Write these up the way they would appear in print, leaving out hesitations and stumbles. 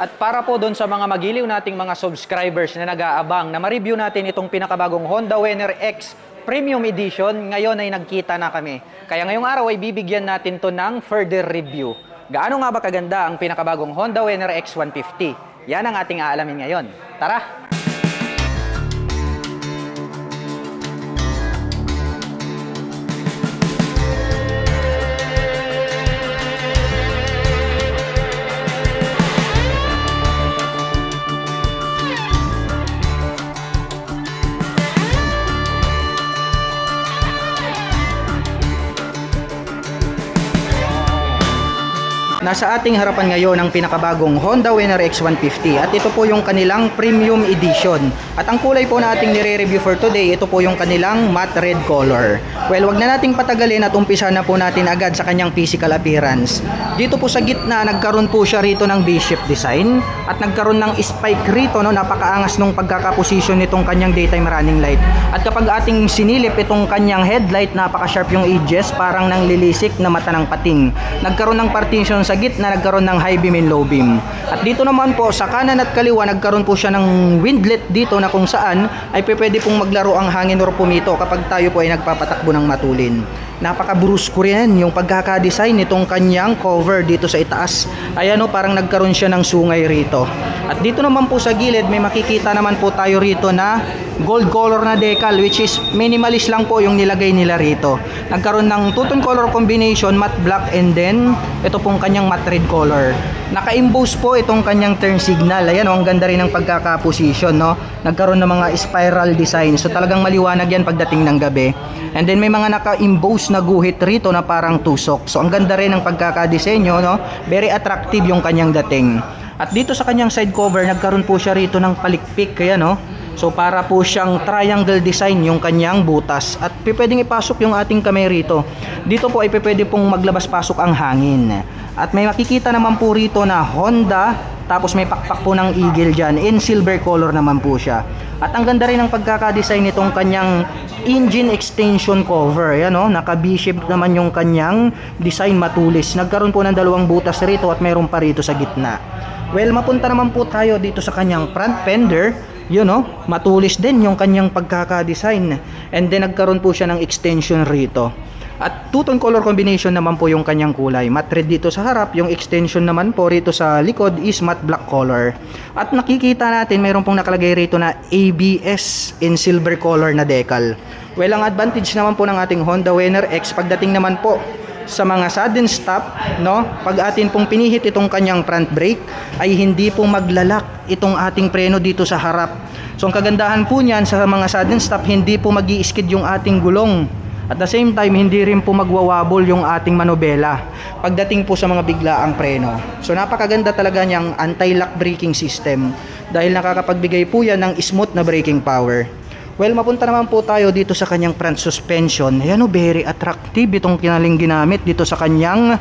At para po doon sa mga magiliw nating mga subscribers na nag-aabang na ma-review natin itong pinakabagong Honda Vener X Premium Edition, ngayon ay nagkita na kami. Kaya ngayong araw ay bibigyan natin to ng further review. Gaano nga ba kaganda ang pinakabagong Honda Vener X 150? Yan ang ating aalamin ngayon. Tara! Nasa ating harapan ngayon ang pinakabagong Honda Vener X 150 at ito po yung kanilang Premium Edition. At ang kulay po na ating nire-review for today, ito po yung kanilang matte red color. Well, wag na nating patagalin at umpisa na po natin agad sa kanyang physical appearance. Dito po sa gitna, nagkaroon po siya rito ng V-shape design at nagkaroon ng spike rito, no? Napakaangas nung pagkakaposisyon nitong kanyang daytime running light. At kapag ating sinilip itong kanyang headlight, napaka-sharp yung edges, parang nang lilisik na mata ng pating. Nagkaroon ng partition sa gitna, nagkaroon ng high beam and low beam. At dito naman po sa kanan at kaliwa, nagkaroon po siya ng windlet dito na kung saan ay pwede pong maglaro ang hangin or pumito kapag tayo po ay nagpapatakbo ng matulin. Napaka-brusko rin yung pagkaka-design nitong kanyang cover dito sa itaas. Ayan o, parang nagkaroon siya ng sungay rito. At dito naman po sa gilid, may makikita naman po tayo rito na gold color na decal, which is minimalist lang po yung nilagay nila rito. Nagkaroon ng two-tone color combination, matte black, and then ito pong kanyang matte red color. Naka-emboss po itong kanyang turn signal. Ayan o, ang ganda rin ng pagkaka-position, no? Nagkaroon ng mga spiral design. So talagang maliwanag yan pagdating ng gabi. And then may mga naka-emboss na guhit rito na parang tusok. So ang ganda rin ng pagkaka-disenyo, no? Very attractive yung kanyang dating. At dito sa kanyang side cover, nagkaroon po siya rito ng palikpik, kaya no? So para po siyang triangle design yung kanyang butas. At pwedeng ipasok yung ating kamay rito. Dito po ay pwede pong maglabas-pasok ang hangin. At may makikita naman po rito na Honda, tapos may pakpak po ng eagle dyan. In silver color naman po siya. At ang ganda rin ng pagkakadesign nitong kanyang engine extension cover. Ayan o, naka V-shape naman yung kanyang design, matulis. Nagkaroon po ng dalawang butas rito at mayroon pa rito sa gitna. Well, mapunta naman po tayo dito sa kanyang front fender. Yun o, matulis din yung kanyang pagkakadesign. And then nagkaroon po siya ng extension rito. At two-tone color combination naman po yung kanyang kulay. Matte red dito sa harap, yung extension naman po rito sa likod is matte black color. At nakikita natin mayroon pong nakalagay rito na ABS in silver color na decal. Well, ang advantage naman po ng ating Honda Vener X pagdating naman po sa mga sudden stop, no? Pag atin pong pinihit itong kanyang front brake ay hindi po maglalak itong ating preno dito sa harap. So ang kagandahan po niyan sa mga sudden stop, hindi po magi-skid yung ating gulong. At the same time, hindi rin po magwawabol yung ating manobela pagdating po sa mga biglaang preno. So napakaganda talaga niyang anti-lock braking system dahil nakakapagbigay po yan ng smooth na braking power. Well, mapunta naman po tayo dito sa kanyang front suspension. Ayan o, very attractive itong kinaling ginamit dito sa kanyang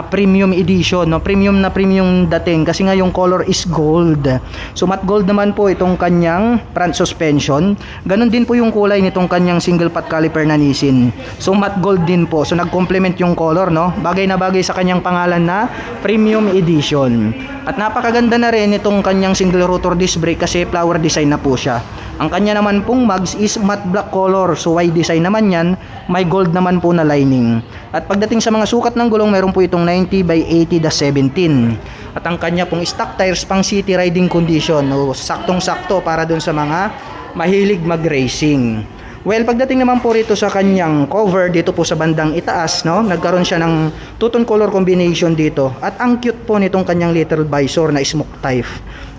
premium edition, no? Premium na premium dating kasi nga yung color is gold. So matte gold naman po itong kanyang front suspension. Ganon din po yung kulay nitong kanyang single pot caliper na Nissin. So matte gold din po. So nag-complement yung color, no? Bagay na bagay sa kanyang pangalan na premium edition. At napakaganda na rin itong kanyang single rotor disc brake kasi flower design na po siya. Ang kanya naman pong mags is matte black color. So wide design naman yan. May gold naman po na lining. At pagdating sa mga sukat ng gulong, meron po itong 90 by 80-17. At ang kanya pong stock tires pang city riding condition. O, saktong-sakto para dun sa mga mahilig mag-racing. Well, pagdating naman po rito sa kanyang cover, dito po sa bandang itaas, no? Nagkaroon siya ng two-tone color combination dito. At ang cute po nitong kanyang little visor na smoke type.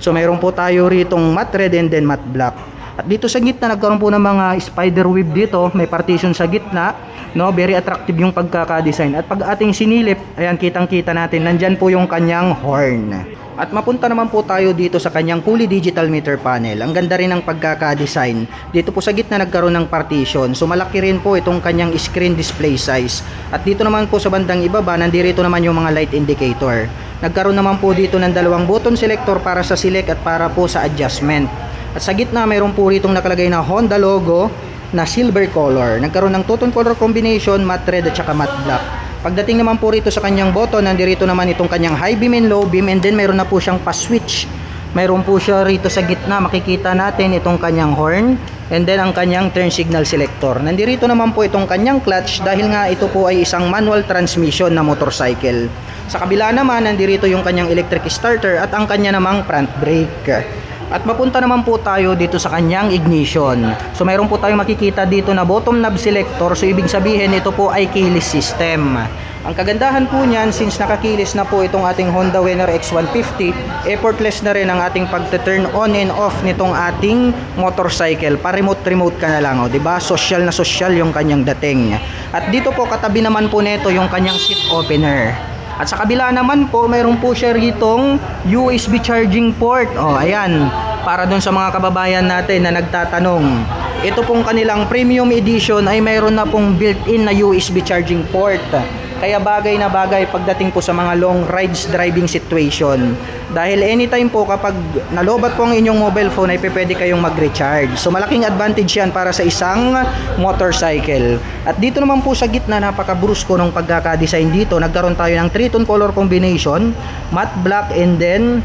So mayroon po tayo ritong matte red and then matte black. At dito sa gitna, nagkaroon po ng mga spider web dito. May partition sa gitna, no? Very attractive yung pagkaka-design. At pag ating sinilip, ayan, kitang-kita natin, nandyan po yung kanyang horn. At mapunta naman po tayo dito sa kanyang fully digital meter panel. Ang ganda rin ng pagkaka-design. Dito po sa gitna nagkaroon ng partition. So malaki rin po itong kanyang screen display size. At dito naman po sa bandang ibaba, nandito naman yung mga light indicator. Nagkaroon naman po dito ng dalawang button selector para sa select at para po sa adjustment. At sa gitna mayroon po ritong nakalagay na Honda logo na silver color. Nagkaroon ng two-tone color combination, matte red at saka matte black. Pagdating naman po rito sa kanyang button, nandirito naman itong kanyang high beam and low beam, and then mayroon na po siyang pa-switch. Mayroon po siya rito sa gitna, makikita natin itong kanyang horn, and then ang kanyang turn signal selector. Nandirito naman po itong kanyang clutch dahil nga ito po ay isang manual transmission na motorcycle. Sa kabila naman, nandirito yung kanyang electric starter at ang kanya namang front brake. At mapunta naman po tayo dito sa kanyang ignition. So mayroon po tayong makikita dito na bottom knob selector. So ibig sabihin ito po ay keyless system. Ang kagandahan po niyan, since nakakilis na po itong ating Honda Vener X150, effortless na rin ang ating pagte-turn on and off nitong ating motorcycle. Pa-remote ka na lang, diba? Social na social yung kanyang dating. At dito po katabi naman po nito yung kanyang seat opener. At sa kabila naman po, mayroon po siya ritong USB charging port. Ayan, para dun sa mga kababayan natin na nagtatanong. Ito pong kanilang premium edition ay mayroon na pong built-in na USB charging port. Kaya bagay na bagay pagdating po sa mga long rides driving situation. Dahil anytime po kapag nalobat po ang inyong mobile phone ay pwede kayong mag-recharge. So malaking advantage yan para sa isang motorcycle. At dito naman po sa gitna, napaka-brusko ng pagkaka-design dito. Nagkaroon tayo ng 3-tone color combination, matte black and then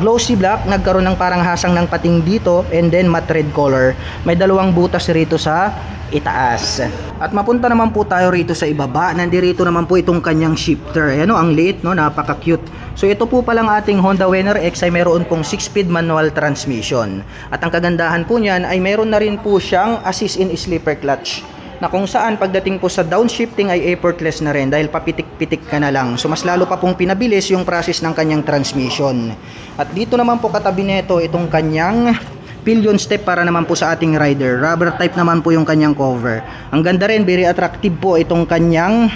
glossy black. Nagkaroon ng parang hasang ng pating dito, and then matte red color. May dalawang butas rito sa itaas. At mapunta naman po tayo rito sa ibaba. Nandirito naman po itong kanyang shifter. Ayan, ang liit, no? Napaka-cute. So ito po palang ating Honda Vener X ay meron pong 6-speed manual transmission. At ang kagandahan po niyan ay meron na rin po siyang assist in sleeper clutch, na kung saan pagdating po sa downshifting ay effortless na rin dahil papitik-pitik ka na lang. So mas lalo pa pong pinabilis yung process ng kanyang transmission. At dito naman po katabi nito itong kanyang pillion step para naman po sa ating rider. Rubber type naman po yung kanyang cover. Ang ganda rin, very attractive po itong kanyang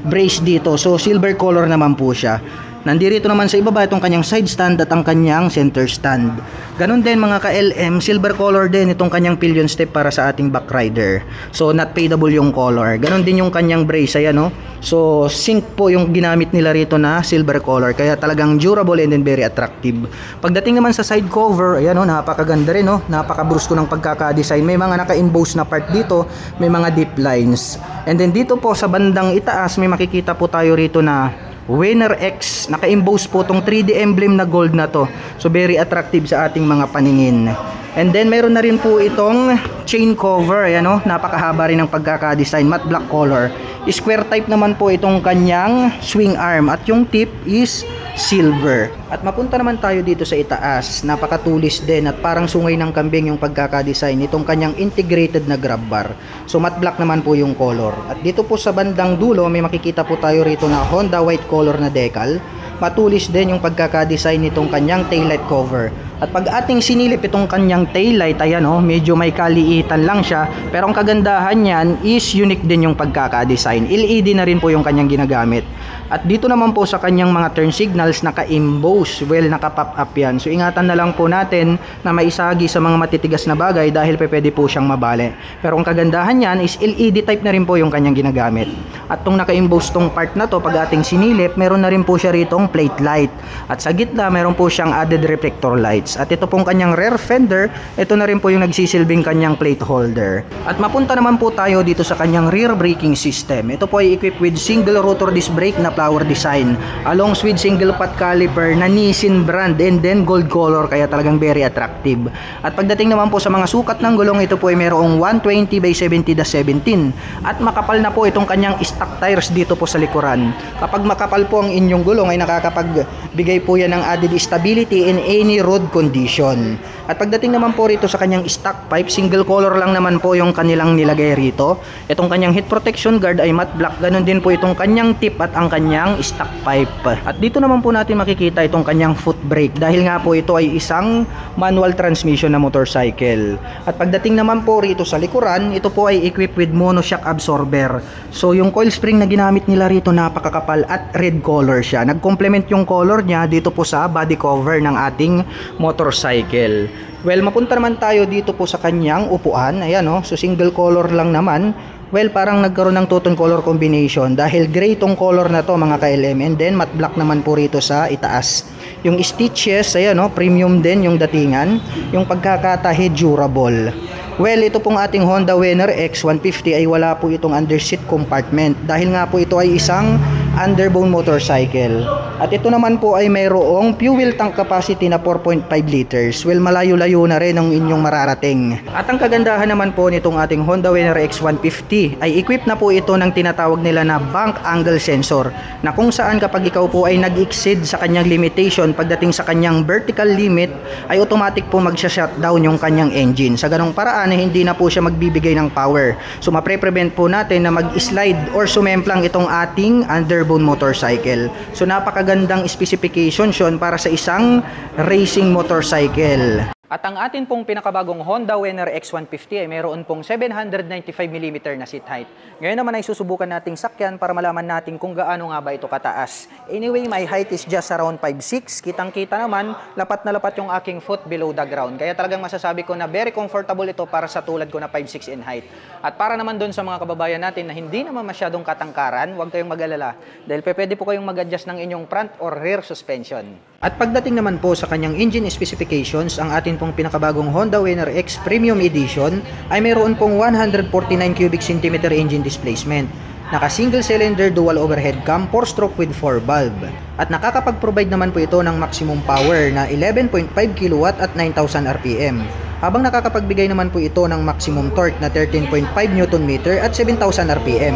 brace dito. So silver color naman po siya. Nandirito naman sa ibaba itong kanyang side stand at ang kanyang center stand. Ganon din mga ka-LM, silver color din itong kanyang pillion step para sa ating back rider. So not fadable yung color. Ganon din yung kanyang brace, ayan, no? So sync po yung ginamit nila rito na silver color. Kaya talagang durable and then very attractive. Pagdating naman sa side cover, ayan, no? Napakaganda rin, no? Napaka-brusko ng pagkaka-design. May mga naka-emboss na part dito, may mga deep lines. And then dito po sa bandang itaas, may makikita po tayo rito na Vener X, naka-emboss po tong 3D emblem na gold na to. So very attractive sa ating mga paningin. And then mayroon na rin po itong chain cover, ayan, no? Napakahaba rin ng pagkaka-design, matte black color. Square type naman po itong kanyang swing arm at yung tip is silver. At mapunta naman tayo dito sa itaas. Napakatulis din at parang sungay ng kambing yung pagkaka-design itong kanyang integrated na grab bar. So matte black naman po yung color. At dito po sa bandang dulo may makikita po tayo rito na Honda white color na decal. Matulis din yung pagkaka-design nitong kanyang taillight cover. At pag ating sinilip itong kanyang taillight, ayan, oh, medyo may kaliitan lang siya. Pero ang kagandahan niyan is unique din yung pagkaka-design. LED na rin po yung kanyang ginagamit. At dito naman po sa kanyang mga turn signals, naka-emboss. Well, naka-pop up yan. So ingatan na lang po natin na maisagi sa mga matitigas na bagay dahil pwede po siyang mabali. Pero ang kagandahan niyan is LED type na rin po yung kanyang ginagamit. At tong naka-emboss tong part na to, pag ating sinilip, meron na rin po siya ritong plate light. At sa gitna, meron po siyang added reflector lights. At ito pong kanyang rear fender, ito na rin po yung nagsisilbing kanyang plate holder. At mapunta naman po tayo dito sa kanyang rear braking system. Ito po ay equipped with single rotor disc brake na flower design, along with single pot caliper na Nissin brand and then gold color, kaya talagang very attractive. At pagdating naman po sa mga sukat ng gulong, ito po ay mayroong 120/70/17 at makapal na po itong kanyang stock tires dito po sa likuran. Kapag makapal po ang inyong gulong ay nakakapagbigay po yan ng added stability in any road condition. At pagdating naman po rito sa kanyang stock pipe, single color lang naman po yung kanilang nilagay rito. Itong kanyang heat protection guard ay matte black, ganun din po itong kanyang tip at ang kanyang stock pipe. At dito naman po natin makikita itong kanyang foot brake dahil nga po ito ay isang manual transmission na motorcycle. At pagdating naman po rito sa likuran, ito po ay equipped with monoshock absorber. So yung coil spring na ginamit nila rito napakakapal at red color siya. Nag-complement yung color niya dito po sa body cover ng ating motorcycle. Well, mapunta naman tayo dito po sa kanyang upuan. Ayan, oh. So single color lang naman. Well, parang nagkaroon ng two-tone color combination dahil gray tong color na to mga ka-LM, and then matte black naman po rito sa itaas. Yung stitches, ayan no, premium din yung datingan, yung pagkakatahi durable. Well, ito pong ating Honda Winner X150 ay wala po itong underseat compartment dahil nga po ito ay isang underbone motorcycle. At ito naman po ay mayroong fuel tank capacity na 4.5 liters. Well, malayo-layo na rin ang inyong mararating. At ang kagandahan naman po nitong ating Honda Winner X150 ay equipped na po ito ng tinatawag nila na bank angle sensor, na kung saan kapag ikaw po ay nag-exceed sa kanyang limitation pagdating sa kanyang vertical limit, ay automatic po magsha-shutdown yung kanyang engine. Sa ganong paraan ay hindi na po siya magbibigay ng power. So mapre-prevent po natin na mag-slide or sumemplang itong ating underbone motorcycle. So napakagandang specifications yun para sa isang racing motorcycle. At ang atin pong pinakabagong Honda Winner X150 ay mayroon pong 795mm na seat height. Ngayon naman ay susubukan nating sakyan para malaman natin kung gaano nga ba ito kataas. Anyway, my height is just around 5'6". Kitang-kita naman, lapat na lapat yung aking foot below the ground. Kaya talagang masasabi ko na very comfortable ito para sa tulad ko na 5'6" in height. At para naman doon sa mga kababayan natin na hindi naman masyadong katangkaran, huwag kayong mag-alala. Dahil pwede po kayong mag-adjust ng inyong front or rear suspension. At pagdating naman po sa kanyang engine specifications, ang atin pong pinakabagong Honda Winner X Premium Edition ay mayroon pong 149 cubic centimeter engine displacement. Naka single cylinder dual overhead cam 4-stroke with 4 valve. At nakakapag-provide naman po ito ng maximum power na 11.5 kW at 9,000 RPM. Habang nakakapagbigay naman po ito ng maximum torque na 13.5 Nm at 7,000 RPM.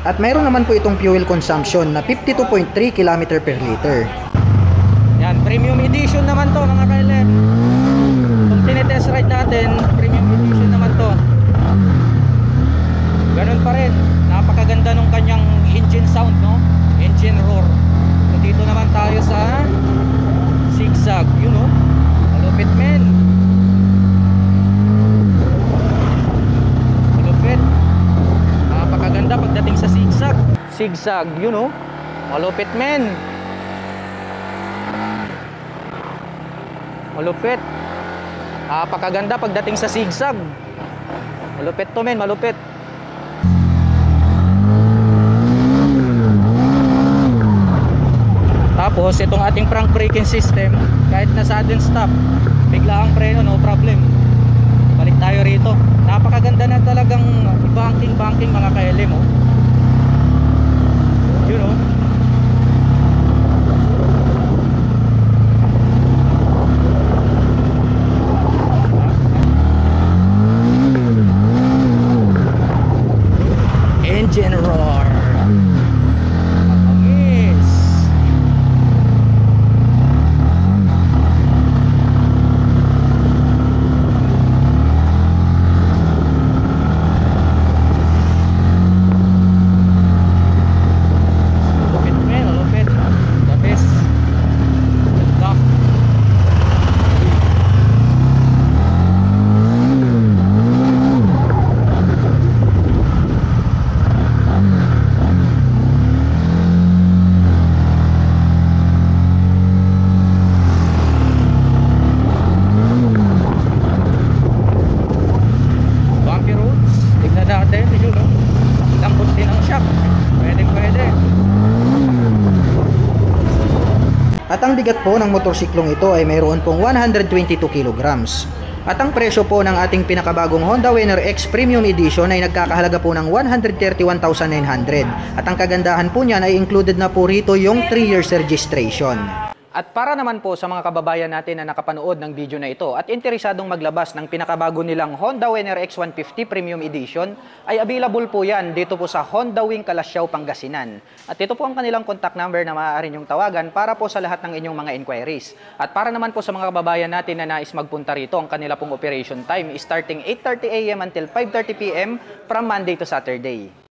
At mayroon naman po itong fuel consumption na 52.3 km per liter. Yan, premium edition naman to mga ka-LM. Kung tinetest ride natin, premium edition naman to. Ganun pa rin, napakaganda nung kanyang engine sound, no? Engine roar. So dito naman tayo sa zigzag, you know, malupit men. Malupit. Napakaganda pagdating sa zigzag. Zigzag, you know, malupit men. Malupit. Napakaganda pagdating sa zigzag. Malupit to men, malupit. Tapos itong ating front braking system, kahit na sudden stop, bigla ang preno, no problem. Balik tayo rito. Napakaganda na talagang banking mga ka-LM, oh. You know. Engine roar. Yes. Lupit men, lupit. The best. Ganda. Natin, yun, no? Lambot din ang shock. Pwede. At ang bigat po ng motorsiklong ito ay mayroon pong 122 kilograms. At ang presyo po ng ating pinakabagong Honda Winner X Premium Edition ay nagkakahalaga po ng 131,900. At ang kagandahan po niyan ay included na po rito yung 3 years registration. At para naman po sa mga kababayan natin na nakapanood ng video na ito at interesadong maglabas ng pinakabago nilang Honda Winner X150 Premium Edition, ay available po yan dito po sa Honda Wing Calasiao, Pangasinan. At ito po ang kanilang contact number na maaari nyong tawagan para po sa lahat ng inyong mga inquiries. At para naman po sa mga kababayan natin na nais magpunta rito, ang kanila pong operation time is starting 8:30 AM until 5:30 PM from Monday to Saturday.